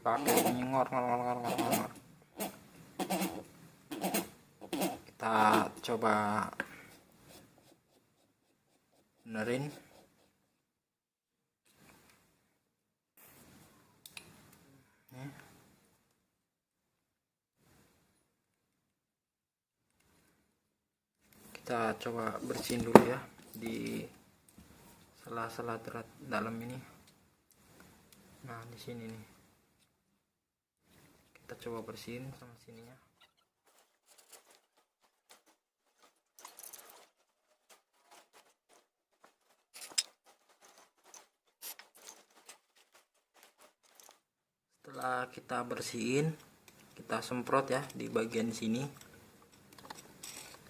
dipakai bunyi ngor. Kita coba benerin. Kita coba bersihin dulu ya di sela-sela drat dalam ini. Nah, di sini nih. Kita coba bersihin sama sininya. Setelah kita bersihin, kita semprot ya di bagian sini.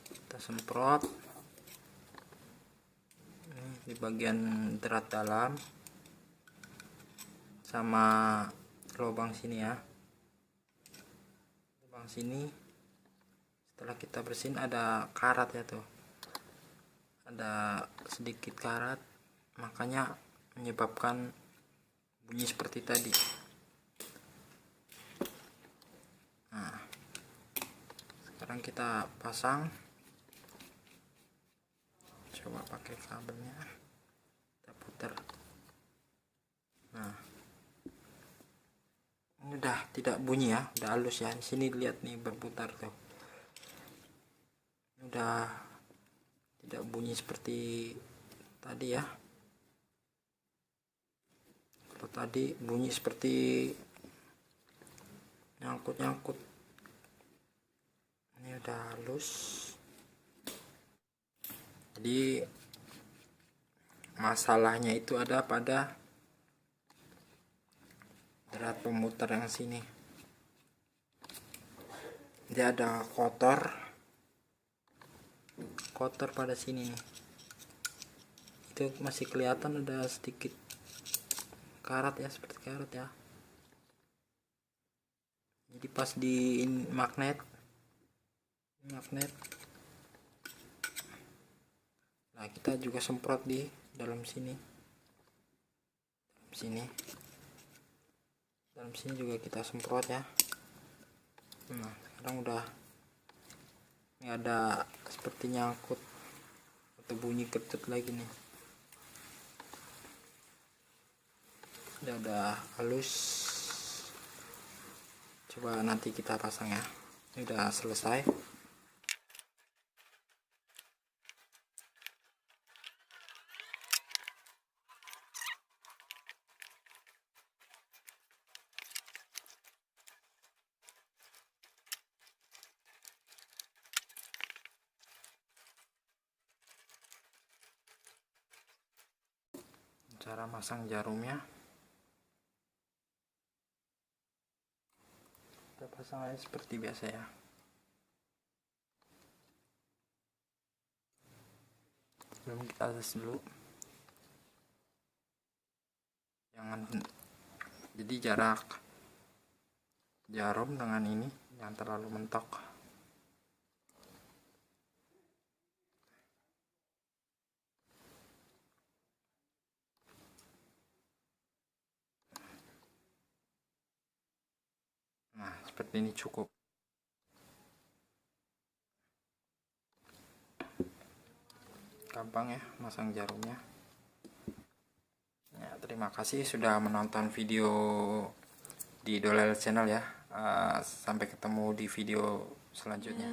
Kita semprot di bagian drat dalam sama lubang sini ya. Lubang sini setelah kita bersihin ada karat ya tuh. Ada sedikit karat, makanya menyebabkan bunyi seperti tadi. Nah, sekarang kita pasang. Coba pakai kabelnya, kita putar. Nah, ini udah tidak bunyi ya, udah halus ya. Di sini lihat nih berputar tuh, udah tidak bunyi seperti tadi ya. Kalau tadi bunyi seperti nyangkut-nyangkut, ini udah halus. Jadi masalahnya itu ada pada drat pemutar yang sini. Dia ada kotor pada sini nih. Itu masih kelihatan ada sedikit karat ya, seperti karat ya. Jadi pas di magnet, nah kita juga semprot di dalam sini, dalam sini juga kita semprot ya. Nah, sekarang udah ini ada seperti nyangkut atau bunyi ketut lagi nih. Udah halus. Coba nanti kita pasang ya. Ini udah selesai. Cara masang jarumnya, kita pasang aja seperti biasa ya. Sebelum kita tes dulu, jangan, jadi jarak jarum dengan ini jangan terlalu mentok. Nah, seperti ini cukup. Gampang ya masang jarumnya. Ya, terima kasih sudah menonton video di Dolel Channel ya. Sampai ketemu di video selanjutnya.